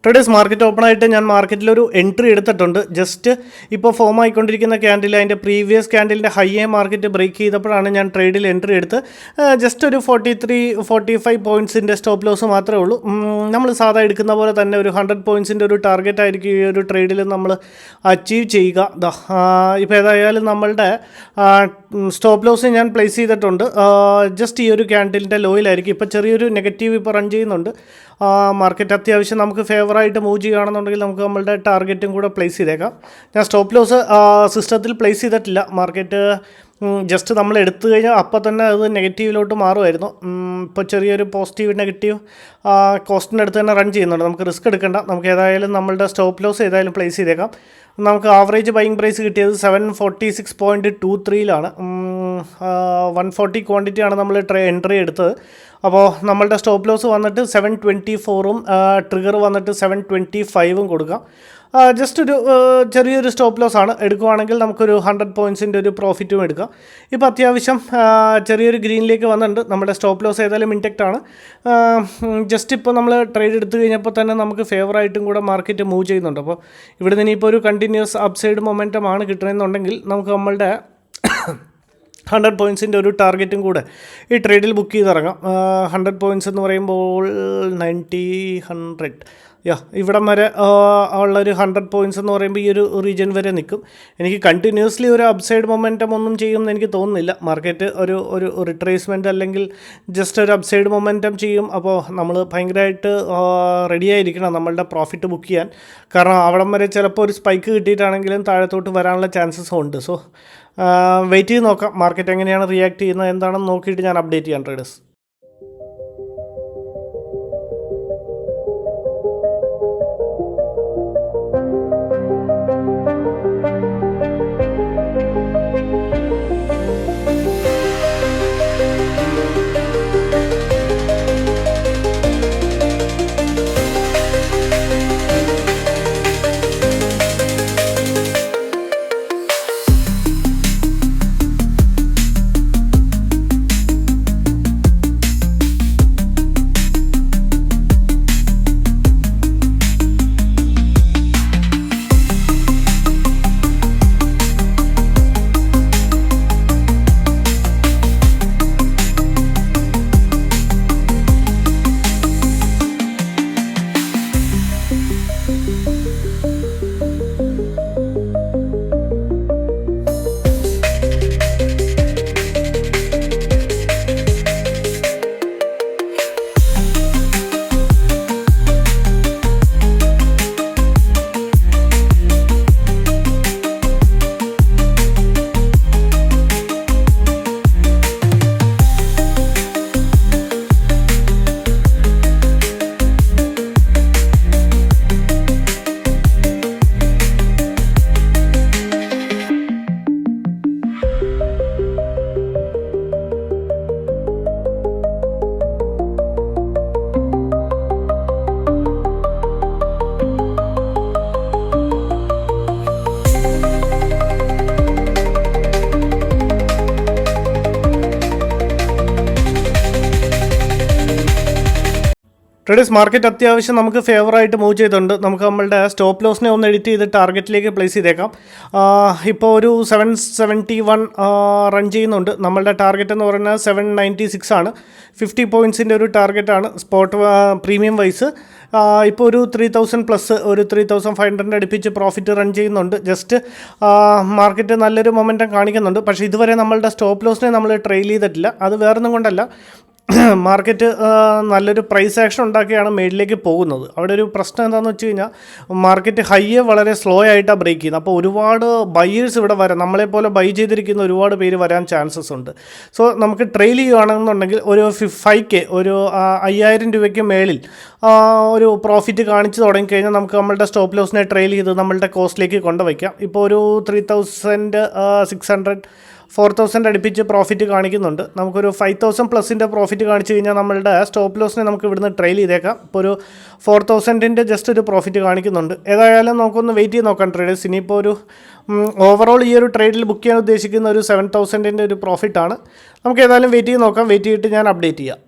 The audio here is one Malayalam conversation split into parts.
ട്രേഡേഴ്സ് മാർക്കറ്റ് ഓപ്പൺ ആയിട്ട് ഞാൻ മാർക്കറ്റിലൊരു എൻട്രി എടുത്തിട്ടുണ്ട്. ജസ്റ്റ് ഇപ്പോൾ ഫോം ആയിക്കൊണ്ടിരിക്കുന്ന ക്യാൻഡിൽ അതിൻ്റെ പ്രീവിയസ് ക്യാൻഡിലിൻ്റെ ഹൈ മാർക്കറ്റ് ബ്രേക്ക് ചെയ്തപ്പോഴാണ് ഞാൻ ട്രേഡിൽ എൻട്രി എടുത്ത് ജസ്റ്റ് ഒരു 43-45 പോയിൻറ്റ്സിൻ്റെ സ്റ്റോപ്പ് ലോസ് മാത്രമേ ഉള്ളൂ. നമ്മൾ സാധാ എടുക്കുന്ന പോലെ തന്നെ ഒരു 100 പോയിൻറ്റ്സിൻ്റെ ഒരു ടാർഗറ്റ് ആയിരിക്കും ഈ ഒരു ട്രേഡിൽ നമ്മൾ അച്ചീവ് ചെയ്യുക. ഇപ്പോൾ ഏതായാലും നമ്മളുടെ സ്റ്റോപ്പ് ലോസ് ഞാൻ പ്ലേസ് ചെയ്തിട്ടുണ്ട്. ജസ്റ്റ് ഈ ഒരു ക്യാൻഡിലിൻ്റെ ലോയിലായിരിക്കും. ഇപ്പോൾ ചെറിയൊരു നെഗറ്റീവ് ഇപ്പോൾ റൺ ചെയ്യുന്നുണ്ട്. മാർക്കറ്റ് അത്യാവശ്യം നമുക്ക് ഫേവറായിട്ട് മൂവ് ചെയ്യുകയാണെന്നുണ്ടെങ്കിൽ നമുക്ക് നമ്മളുടെ ടാർഗറ്റും കൂടെ പ്ലേസ് ചെയ്തേക്കാം. ഞാൻ സ്റ്റോപ്പ് ലോസ് സിസ്റ്റത്തിൽ പ്ലേസ് ചെയ്തിട്ടില്ല. മാർക്കറ്റ് ജസ്റ്റ് നമ്മൾ എടുത്തു കഴിഞ്ഞാൽ അപ്പോൾ തന്നെ അത് നെഗറ്റീവിലോട്ട് മാറുമായിരുന്നു. ഇപ്പോൾ ചെറിയൊരു പോസിറ്റീവ് നെഗറ്റീവ് കോസ്റ്റിൻ്റെ അടുത്ത് തന്നെ റൺ ചെയ്യുന്നുണ്ട്. നമുക്ക് റിസ്ക് എടുക്കേണ്ട. നമുക്ക് ഏതായാലും നമ്മളുടെ സ്റ്റോപ്പ് ലോസ് ഏതായാലും പ്ലേസ് ചെയ്തേക്കാം. നമുക്ക് ആവറേജ് ബൈയിങ് പ്രൈസ് കിട്ടിയത് 746.23 140 ക്വാണ്ടിറ്റിയാണ് നമ്മൾ എൻട്രി എടുത്തത്. അപ്പോൾ നമ്മളുടെ സ്റ്റോപ്പ് ലോസ് വന്നിട്ട് 724 ട്രിഗർ വന്നിട്ട് 725 കൊടുക്കാം. ജസ്റ്റ് ഒരു ചെറിയൊരു സ്റ്റോപ്പ് ലോസ് ആണ്. എടുക്കുവാണെങ്കിൽ നമുക്കൊരു 100 പോയിൻറ്റ്സിൻ്റെ ഒരു പ്രോഫിറ്റും എടുക്കാം. ഇപ്പോൾ അത്യാവശ്യം ചെറിയൊരു ഗ്രീനിലേക്ക് വന്നിട്ടുണ്ട്. നമ്മുടെ സ്റ്റോപ്പ് ലോസ് ഏതായാലും ഇൻറ്റക്റ്റ് ആണ്. ജസ്റ്റ് ഇപ്പോൾ നമ്മൾ ട്രേഡ് എടുത്തു കഴിഞ്ഞപ്പോൾ തന്നെ നമുക്ക് ഫേവറായിട്ടും കൂടെ മാർക്കറ്റ് മൂവ് ചെയ്യുന്നുണ്ട്. അപ്പോൾ ഇവിടെ നിന്ന് ഇനിയിപ്പോൾ ഒരു കണ്ടിന്യൂസ് അപ്സൈഡ് മൊമെൻറ്റം ആണ് കിട്ടണമെന്നുണ്ടെങ്കിൽ നമുക്ക് നമ്മളുടെ 100 പോയിൻറ്റ്സിൻ്റെ ഒരു ടാർഗറ്റും കൂടെ ഈ ട്രേഡിൽ ബുക്ക് ചെയ്തിറങ്ങാം. 100 പോയിൻറ്റ്സ് എന്ന് പറയുമ്പോൾ 90-100 ഇവിടം വരെ ഉള്ളൊരു 100 പോയിൻറ്റ്സ് എന്ന് പറയുമ്പോൾ ഈ ഒരു റീജിയൻ വരെ നിൽക്കും. എനിക്ക് കണ്ടിന്യൂസ്ലി ഒരു അപ്സൈഡ് മൊമെൻറ്റം ഒന്നും ചെയ്യുമെന്ന് എനിക്ക് തോന്നുന്നില്ല. മാർക്കറ്റ് ഒരു റിട്രേസ്മെൻറ്റ് അല്ലെങ്കിൽ ജസ്റ്റ് ഒരു അപ്സൈഡ് മൊമെൻറ്റം ചെയ്യും. അപ്പോൾ നമ്മൾ ഭയങ്കരമായിട്ട് റെഡി ആയിരിക്കണം നമ്മളുടെ പ്രോഫിറ്റ് ബുക്ക് ചെയ്യാൻ. കാരണം അവിടം വരെ ചിലപ്പോൾ ഒരു സ്പൈക്ക് കിട്ടിയിട്ടാണെങ്കിലും താഴത്തോട്ട് വരാനുള്ള ചാൻസസും ഉണ്ട്. സോ വെയിറ്റ് ചെയ്ത് നോക്കാം മാർക്കറ്റ് എങ്ങനെയാണ് റിയാക്ട് ചെയ്യുന്നത് എന്താണെന്ന് നോക്കിയിട്ട് ഞാൻ അപ്ഡേറ്റ് ചെയ്യാം ട്രേഡേഴ്സ്. ട്രേഡേഴ്സ് മാർക്കറ്റ് അത്യാവശ്യം നമുക്ക് ഫേവറായിട്ട് മൂവ് ചെയ്തിട്ടുണ്ട്. നമുക്ക് നമ്മളുടെ സ്റ്റോപ്പ് ലോസിനെ ഒന്ന് എഡിറ്റ് ചെയ്ത് ടാർഗറ്റിലേക്ക് പ്ലേസ് ചെയ്തേക്കാം. ഇപ്പോൾ ഒരു 771 റൺ ചെയ്യുന്നുണ്ട്. നമ്മളുടെ ടാർഗറ്റ് എന്ന് പറയുന്നത് 796 ആണ്. 50 പോയിൻറ്റ്സിൻ്റെ ഒരു ടാർഗറ്റാണ് സ്പോട്ട് പ്രീമിയം വൈസ്. ഇപ്പോൾ ഒരു 3000 പ്ലസ് ഒരു 3500 അടുപ്പിച്ച് പ്രോഫിറ്റ് റൺ ചെയ്യുന്നുണ്ട്. ജസ്റ്റ് മാർക്കറ്റ് നല്ലൊരു മൊമെൻറ്റം കാണിക്കുന്നുണ്ട്. പക്ഷേ ഇതുവരെ നമ്മളുടെ സ്റ്റോപ്പ് ലോസിനെ നമ്മൾ ട്രെയിൽ ചെയ്തിട്ടില്ല. അത് വേറൊന്നും കൊണ്ടല്ല, മാർക്കറ്റ് നല്ലൊരു പ്രൈസ് ആക്ഷൻ ഉണ്ടാക്കിയാണ് മേളിലേക്ക് പോകുന്നത്. അവിടെ ഒരു പ്രശ്നം എന്താണെന്ന് വെച്ച് കഴിഞ്ഞാൽ മാർക്കറ്റ് ഹൈയെ വളരെ സ്ലോ ആയിട്ടാണ് ബ്രേക്ക് ചെയ്യുന്നത്. അപ്പോൾ ഒരുപാട് ബയേഴ്സ് ഇവിടെ വരാം. നമ്മളെപ്പോലെ ബൈ ചെയ്തിരിക്കുന്ന ഒരുപാട് പേര് വരാൻ ചാൻസസ് ഉണ്ട്. സോ നമുക്ക് ട്രെയിൽ ചെയ്യുകയാണെന്നുണ്ടെങ്കിൽ ഒരു 5K ഒരു 5000 രൂപയ്ക്ക് മേളിൽ ഒരു പ്രോഫിറ്റ് കാണിച്ച് തുടങ്ങിക്കഴിഞ്ഞാൽ നമുക്ക് നമ്മളുടെ സ്റ്റോപ്പ് ലോസിനെ ട്രെയിൽ ചെയ്ത് നമ്മളുടെ കോസ്റ്റിലേക്ക് കൊണ്ടുവയ്ക്കാം. ഇപ്പോൾ ഒരു 3600 4000 അടുപ്പിച്ച് പ്രോഫിറ്റ് കാണിക്കുന്നുണ്ട്. നമുക്കൊരു 5000 പ്ലസിൻ്റെ പ്രോഫിറ്റ് കാണിച്ചു കഴിഞ്ഞാൽ നമ്മളുടെ സ്റ്റോപ്പ് ലോസിനെ നമുക്ക് ഇവിടുന്ന് ട്രെയിൽ ചെയ്തേക്കാം. ഇപ്പോൾ ഒരു 4000 ജസ്റ്റ് ഒരു പ്രോഫിറ്റ് കാണിക്കുന്നുണ്ട്. ഏതായാലും നമുക്കൊന്ന് വെയിറ്റ് ചെയ്ത് നോക്കാം ട്രേഡേഴ്സ്. ഇനിയിപ്പോൾ ഒരു ഓവറോൾ ഈ ഒരു ട്രേഡിൽ ബുക്ക് ചെയ്യാൻ ഉദ്ദേശിക്കുന്ന ഒരു 7000 ഒരു പ്രോഫിറ്റാണ്. നമുക്ക് ഏതായാലും വെയിറ്റ് ചെയ്ത് നോക്കാം. വെയിറ്റ് ചെയ്തിട്ട് ഞാൻ അപ്ഡേറ്റ് ചെയ്യാം.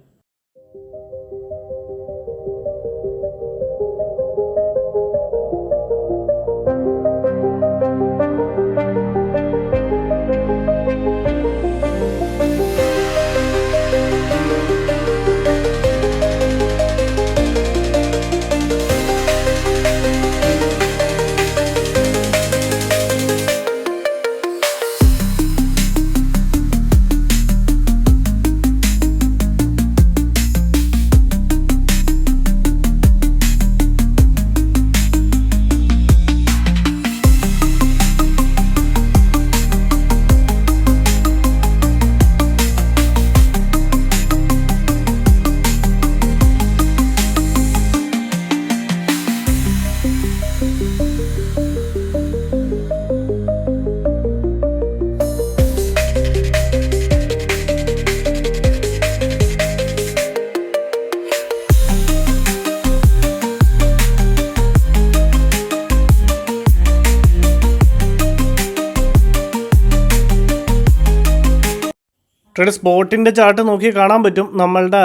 ട്രേഡ് സ്പോട്ടിൻ്റെ ചാർട്ട് നോക്കി കാണാൻ പറ്റും. നമ്മളുടെ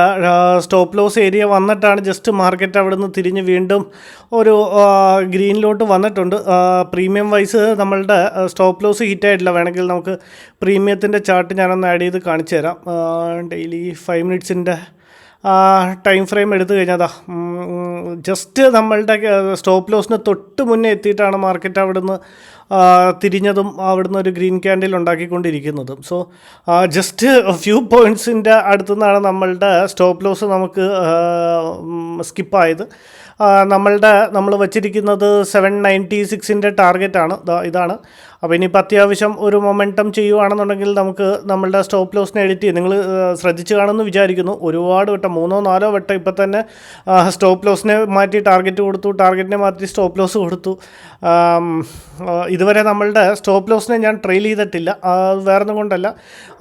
സ്റ്റോപ്പ് ലോസ് ഏരിയ വന്നിട്ടാണ് ജസ്റ്റ് മാർക്കറ്റ് അവിടെ നിന്ന് തിരിഞ്ഞ് വീണ്ടും ഒരു ഗ്രീനിലോട്ട് വന്നിട്ടുണ്ട്. പ്രീമിയം വൈസ് നമ്മളുടെ സ്റ്റോപ്പ് ലോസ് ഹിറ്റായിട്ടില്ല. വേണമെങ്കിൽ നമുക്ക് പ്രീമിയത്തിൻ്റെ ചാർട്ട് ഞാനൊന്ന് ആഡ് ചെയ്ത് കാണിച്ചു തരാം. ഡെയിലി 5 മിനിറ്റ്സിൻ്റെ ടൈം ഫ്രെയിം എടുത്തു കഴിഞ്ഞാൽ ജസ്റ്റ് നമ്മളുടെ സ്റ്റോപ്പ് ലോസിന് തൊട്ട് മുന്നേ എത്തിയിട്ടാണ് മാർക്കറ്റ് അവിടുന്ന് തിരിഞ്ഞതും അവിടുന്ന് ഒരു ഗ്രീൻ ക്യാൻഡിൽ ഉണ്ടാക്കിക്കൊണ്ടിരിക്കുന്നതും. സോ ജസ്റ്റ് ഫ്യൂ പോയിൻറ്റ്സിൻ്റെ അടുത്തുനിന്നാണ് നമ്മളുടെ സ്റ്റോപ്പ് ലോസ് നമുക്ക് സ്കിപ്പായത്. നമ്മൾ വച്ചിരിക്കുന്നത് 796 ടാർഗറ്റാണ്, ഇതാണ്. അപ്പോൾ ഇനിയിപ്പോൾ അത്യാവശ്യം ഒരു മൊമെൻറ്റം ചെയ്യുകയാണെന്നുണ്ടെങ്കിൽ നമുക്ക് നമ്മളുടെ സ്റ്റോപ്പ് ലോസിനെ എഡിറ്റ് ചെയ്യും. നിങ്ങൾ ശ്രദ്ധിച്ച് കാണുമെന്ന് വിചാരിക്കുന്നു. ഒരുപാട് വട്ടം 3-4 വട്ടം ഇപ്പം തന്നെ സ്റ്റോപ്പ് ലോസിനെ മാറ്റി ടാർഗറ്റ് കൊടുത്തു, ടാർഗറ്റിനെ മാറ്റി സ്റ്റോപ്പ് ലോസ് കൊടുത്തു. ഇതുവരെ നമ്മളുടെ സ്റ്റോപ്പ് ലോസിനെ ഞാൻ ട്രെയിൽ ചെയ്തിട്ടില്ല. വേറൊന്നും കൊണ്ടല്ല,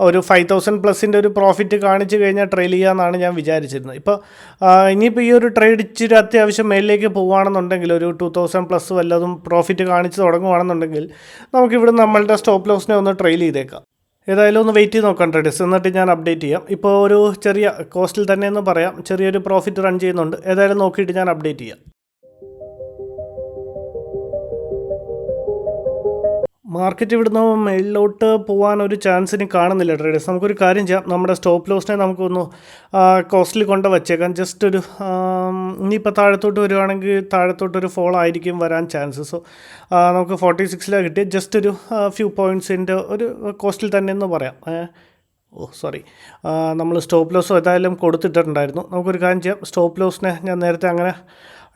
ഒരു 5000+ ഒരു പ്രോഫിറ്റ് കാണിച്ച് കഴിഞ്ഞാൽ ട്രെയിൽ ചെയ്യാമെന്നാണ് ഞാൻ വിചാരിച്ചിരുന്നത്. ഇപ്പോൾ ഇനിയിപ്പോൾ ഈ ഒരു ട്രേഡ് ഇച്ചിരി അത്യാവശ്യം മേളിലേക്ക് പോവുകയാണെന്നുണ്ടെങ്കിൽ ഒരു 2000+ വല്ലതും പ്രോഫിറ്റ് കാണിച്ച് തുടങ്ങുകയാണെന്നുണ്ടെങ്കിൽ നമുക്കിവിടെ നമ്മളുടെ സ്റ്റോപ്പ് ലോസിനെ ഒന്ന് ട്രെയിൽ ചെയ്തേക്കാം. ഏതായാലും ഒന്ന് വെയിറ്റ് ചെയ്ത് നോക്കാം ട്രേഡേഴ്സ്, എന്നിട്ട് ഞാൻ അപ്ഡേറ്റ് ചെയ്യാം. ഇപ്പോൾ ഒരു ചെറിയ കോസ്റ്റിൽ തന്നെ എന്ന് പറയാം, ചെറിയൊരു പ്രോഫിറ്റ് റൺ ചെയ്യുന്നുണ്ട്. ഏതായാലും നോക്കിയിട്ട് ഞാൻ അപ്ഡേറ്റ് ചെയ്യാം. മാർക്കറ്റ് ഇവിടുന്ന് മേളിലോട്ട് പോകാനൊരു ചാൻസിന് കാണുന്നില്ല ട്രേഡേഴ്സ്. നമുക്കൊരു കാര്യം ചെയ്യാം, നമ്മുടെ സ്റ്റോപ്പ് ലോസിനെ നമുക്കൊന്ന് കോസ്റ്റിൽ കൊണ്ട് വച്ചേക്കാം. ജസ്റ്റ് ഒരു ഇനിയിപ്പോൾ താഴത്തോട്ട് വരുവാണെങ്കിൽ താഴത്തോട്ടൊരു ഫോൾ ആയിരിക്കും വരാൻ ചാൻസ്. സോ നമുക്ക് 46 കിട്ടി. ജസ്റ്റ് ഒരു ഫ്യൂ പോയിൻറ്റ്സിൻ്റെ ഒരു കോസ്റ്റിൽ തന്നെ എന്ന് പറയാം. നമ്മൾ സ്റ്റോപ്പ് ലോസ് ഏതായാലും കൊടുത്തിട്ടുണ്ടായിരുന്നു. നമുക്കൊരു കാര്യം ചെയ്യാം, സ്റ്റോപ്പ് ലോസിനെ ഞാൻ നേരത്തെ അങ്ങനെ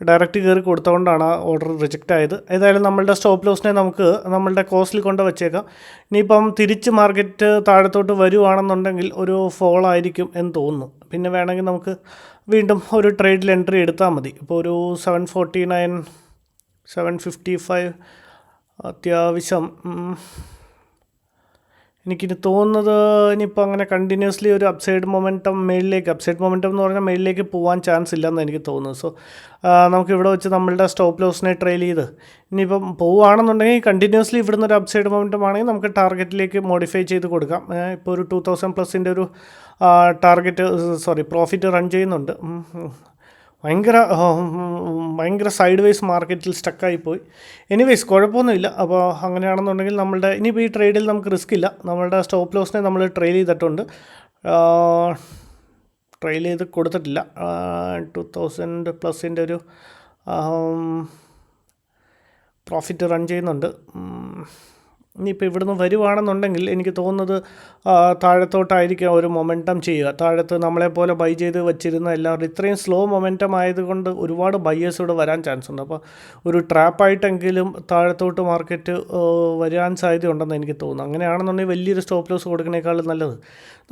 ഡയറക്റ്റ് കയറി കൊടുത്തുകൊണ്ടാണ് ആ ഓർഡർ റിജക്റ്റ് ആയത്. ഏതായാലും നമ്മളുടെ സ്റ്റോപ്പ് ലോസിനെ നമുക്ക് നമ്മളുടെ കോസ്റ്റിൽ കൊണ്ട് വച്ചേക്കാം. ഇനിയിപ്പം തിരിച്ച് മാർക്കറ്റ് താഴത്തോട്ട് വരുവാണെന്നുണ്ടെങ്കിൽ ഒരു ഫോൾ ആയിരിക്കും എന്ന് തോന്നുന്നു. പിന്നെ വേണമെങ്കിൽ നമുക്ക് വീണ്ടും ഒരു ട്രേഡിൽ എൻട്രി എടുത്താൽ മതി. ഇപ്പോൾ ഒരു 749, 755 അത്യാവശ്യം എനിക്കിനി തോന്നുന്നത് ഇനിയിപ്പോൾ അങ്ങനെ കണ്ടിന്യൂസ്ലി ഒരു അപ്സൈഡ് മൊമെൻറ്റം എന്ന് പറഞ്ഞാൽ മേളിലേക്ക് പോകാൻ ചാൻസ് ഇല്ലെന്ന് എനിക്ക് തോന്നുന്നു. സോ നമുക്കിവിടെ വെച്ച് നമ്മളുടെ സ്റ്റോപ്പ് ലോസിനെ ട്രെയിൽ ചെയ്ത് ഇനിയിപ്പം പോവുകയാണെന്നുണ്ടെങ്കിൽ കണ്ടിന്യൂസ്ലി ഇവിടുന്ന് ഒരു അപ്സൈഡ് മൊമെൻറ്റം ആണെങ്കിൽ നമുക്ക് ടാർഗറ്റിലേക്ക് മോഡിഫൈ ചെയ്ത് കൊടുക്കാം. ഇപ്പോൾ ഒരു 2000+ ഒരു പ്രോഫിറ്റ് റൺ ചെയ്യുന്നുണ്ട്. ഭയങ്കര സൈഡ് വൈസ് മാർക്കറ്റിൽ സ്റ്റക്കായിപ്പോയി. എനിവേയ്സ് കുഴപ്പമൊന്നുമില്ല. അപ്പോൾ അങ്ങനെയാണെന്നുണ്ടെങ്കിൽ നമ്മളുടെ ഇനിയിപ്പോൾ ഈ ട്രേഡിൽ നമുക്ക് റിസ്ക് ഇല്ല. നമ്മളുടെ സ്റ്റോപ്പ് ലോസിനെ നമ്മൾ ട്രെയിൽ ചെയ്തിട്ടുണ്ട്, ട്രെയിൽ ചെയ്ത് കൊടുത്തിട്ടില്ല. 2000+ ഒരു പ്രോഫിറ്റ് റൺ ചെയ്യുന്നുണ്ട്. ഇനിയിപ്പോൾ ഇവിടുന്ന് വരുവാണെന്നുണ്ടെങ്കിൽ എനിക്ക് തോന്നുന്നത് താഴത്തോട്ടായിരിക്കും ഒരു മൊമെൻറ്റം ചെയ്യുക. താഴത്ത് നമ്മളെപ്പോലെ ബൈ ചെയ്ത് വെച്ചിരുന്ന എല്ലാവരും ഇത്രയും സ്ലോ മൊമെൻറ്റം ആയതുകൊണ്ട് ഒരുപാട് ബയ്യേഴ്സ് ഇവിടെ വരാൻ ചാൻസ് ഉണ്ട്. അപ്പോൾ ഒരു ട്രാപ്പായിട്ടെങ്കിലും താഴത്തോട്ട് മാർക്കറ്റ് വരാൻ സാധ്യതയുണ്ടെന്ന് എനിക്ക് തോന്നുന്നു. അങ്ങനെയാണെന്നുണ്ടെങ്കിൽ വലിയൊരു സ്റ്റോപ്പ് ലോസ് കൊടുക്കുന്നതിനേക്കാളും നല്ലത്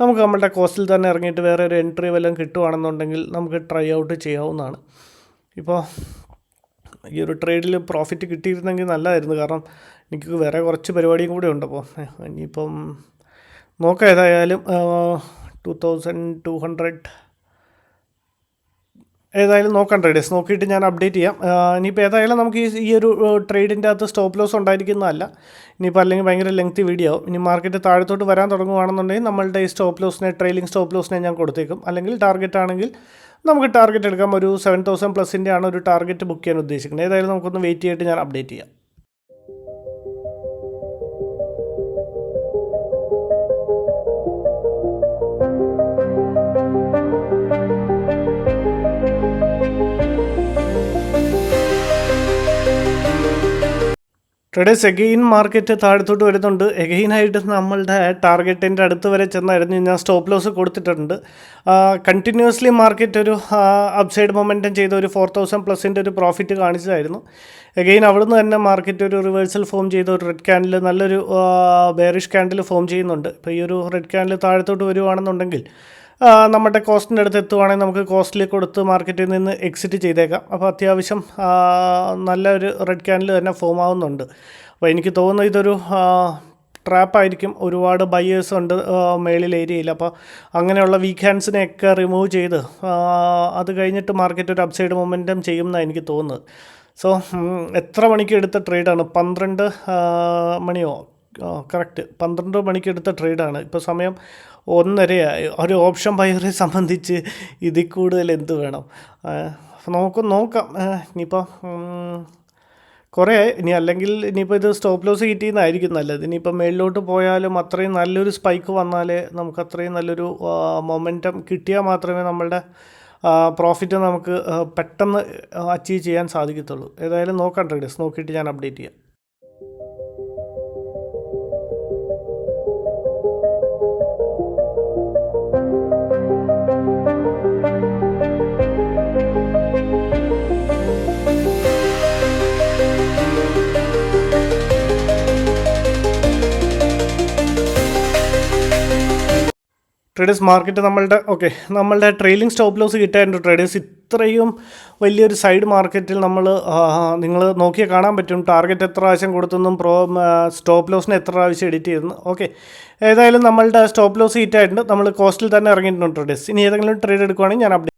നമുക്ക് നമ്മളുടെ കോസ്റ്റിൽ തന്നെ ഇറങ്ങിയിട്ട് വേറെ ഒരു എൻട്രി വല്ലതും കിട്ടുവാണെന്നുണ്ടെങ്കിൽ നമുക്ക് ട്രൈ ഔട്ട് ചെയ്യാവുന്നതാണ്. ഇപ്പോൾ ഈ ഒരു ട്രേഡിൽ പ്രോഫിറ്റ് കിട്ടിയിരുന്നെങ്കിൽ നല്ലതായിരുന്നു. കാരണം എനിക്ക് വേറെ കുറച്ച് പരിപാടിയും കൂടെ ഉണ്ട്. അപ്പോൾ ഇനിയിപ്പം നോക്കാം. ഏതായാലും 2200 ഏതായാലും നോക്കാം ട്രേഡേഴ്സ്, നോക്കിയിട്ട് ഞാൻ അപ്ഡേറ്റ് ചെയ്യാം. ഇനിയിപ്പോൾ ഏതായാലും നമുക്ക് ഈ ഒരു ട്രേഡിൻ്റെ അകത്ത് സ്റ്റോപ്പ് ലോസ് ഉണ്ടായിരിക്കുന്നതല്ല. ഇനിയിപ്പോൾ അല്ലെങ്കിൽ ഭയങ്കര ലെങ്തി വീഡിയോ ആവും. ഇനി മാർക്കറ്റ് താഴത്തോട്ട് വരാൻ തുടങ്ങുകയാണെന്നുണ്ടെങ്കിൽ നമ്മളുടെ ഈ സ്റ്റോപ്പ് ലോസിനെ ട്രെയിലിംഗ് സ്റ്റോപ്പ് ലോസിനെ ഞാൻ കൊടുത്തേക്കും. അല്ലെങ്കിൽ ടാർഗറ്റ് ആണെങ്കിൽ നമുക്ക് ടാർഗറ്റ് എടുക്കാം. ഒരു 7000+ ആണ് ഒരു ടാർഗറ്റ് ബുക്ക് ചെയ്യാൻ ഉദ്ദേശിക്കുന്നത്. ഏതായാലും നമുക്കൊന്ന് വെയിറ്റ് ചെയ്തിട്ട് ഞാൻ അപ്ഡേറ്റ് ചെയ്യാം. ട്രേഡേഴ്സ് എഗെയിൻ മാർക്കറ്റ് താഴത്തോട്ട് വരുന്നുണ്ട്. എഗെയിനായിട്ട് നമ്മളുടെ ടാർഗറ്റിൻ്റെ അടുത്ത് വരെ ചെന്നായിരുന്നു ഞാൻ സ്റ്റോപ്പ് ലോസ് കൊടുത്തിട്ടുണ്ട്. കണ്ടിന്യൂസ്ലി മാർക്കറ്റ് ഒരു അപ്സൈഡ് മൊമെൻറ്റം ചെയ്ത ഒരു 4000+ ഒരു പ്രോഫിറ്റ് കാണിച്ചതായിരുന്നു. എഗെയിൻ അവിടുന്ന് തന്നെ മാർക്കറ്റ് ഒരു റിവേഴ്സൽ ഫോം ചെയ്ത ഒരു റെഡ് ക്യാൻഡിൽ നല്ലൊരു ബെയറിഷ് ക്യാൻഡിൽ ഫോം ചെയ്യുന്നുണ്ട്. ഇപ്പോൾ ഈ ഒരു റെഡ് ക്യാൻഡിൽ താഴത്തോട്ട് വരുവാണെന്നുണ്ടെങ്കിൽ നമ്മുടെ കോസ്റ്റിൻ്റെ അടുത്ത് എത്തുവാണെങ്കിൽ നമുക്ക് കോസ്റ്റിൽ കൊടുത്ത് മാർക്കറ്റിൽ നിന്ന് എക്സിറ്റ് ചെയ്തേക്കാം. അപ്പോൾ അത്യാവശ്യം നല്ലൊരു റെഡ് ക്യാൻഡിൽ തന്നെ ഫോം ആവുന്നുണ്ട്. അപ്പോൾ എനിക്ക് തോന്നുന്നു ഇതൊരു ട്രാപ്പായിരിക്കും. ഒരുപാട് ബയേഴ്സ് ഉണ്ട് മേളിൽ ഏരിയയിൽ. അപ്പോൾ അങ്ങനെയുള്ള വീക്ക് ഹാൻഡ്സിനെയൊക്കെ റിമൂവ് ചെയ്ത് അത് കഴിഞ്ഞിട്ട് മാർക്കറ്റ് ഒരു അപ്സൈഡ് മൊമെൻറ്റം ചെയ്യുമെന്നാണ് എനിക്ക് തോന്നുന്നത്. സോ എത്ര മണിക്ക് എടുത്ത ട്രേഡാണ്? 12 മണിയോ കറക്റ്റ് 12 മണിക്ക് എടുത്ത ട്രേഡാണ്. ഇപ്പോൾ സമയം 1:30 ഒരു ഓപ്ഷൻ ബയറെ സംബന്ധിച്ച് ഇതിൽ കൂടുതൽ എന്ത് വേണം? നോക്കാം. ഇനിയിപ്പോൾ കുറേ ഇനി അല്ലെങ്കിൽ ഇനിയിപ്പോൾ ഇത് സ്റ്റോപ്പ് ലോസ് ഹിറ്റ് ചെയ്യുന്നതായിരിക്കും നല്ലത്. ഇനിയിപ്പോൾ മേളിലോട്ട് പോയാലും അത്രയും നല്ലൊരു സ്പൈക്ക് വന്നാലേ നമുക്ക് അത്രയും നല്ലൊരു മൊമെൻറ്റം കിട്ടിയാൽ മാത്രമേ നമ്മളുടെ പ്രോഫിറ്റ് നമുക്ക് പെട്ടെന്ന് അച്ചീവ് ചെയ്യാൻ സാധിക്കത്തുള്ളൂ. ഏതായാലും നോക്കാം ട്രേഡേഴ്സ്, നോക്കിയിട്ട് ഞാൻ അപ്ഡേറ്റ് ചെയ്യാം. ട്രേഡേഴ്സ് മാർക്കറ്റ് നമ്മളുടെ ട്രെയിലിംഗ് സ്റ്റോപ്പ് ലോസ് കിട്ടാറുണ്ട് ട്രേഡേഴ്സ്. ഇത്രയും വലിയൊരു സൈഡ് മാർക്കറ്റിൽ നിങ്ങൾ നോക്കിയാൽ കാണാൻ പറ്റും ടാർഗറ്റ് എത്ര പ്രാവശ്യം കൊടുത്തെന്നും സ്റ്റോപ്പ് ലോസിന് എത്ര പ്രാവശ്യം എഡിറ്റ് ചെയ്തെന്ന്. ഓക്കെ, ഏതായാലും നമ്മളുടെ സ്റ്റോപ്പ് ലോസ് ഹിറ്റായിട്ടുണ്ട്. നമ്മൾ കോസ്റ്റിൽ തന്നെ ഇറങ്ങിയിട്ടുണ്ട് ട്രേഡേഴ്സ്. ഇനി ഏതെങ്കിലും ട്രേഡ് എടുക്കുവാണെങ്കിൽ ഞാൻ അപ്ഡേറ്റ്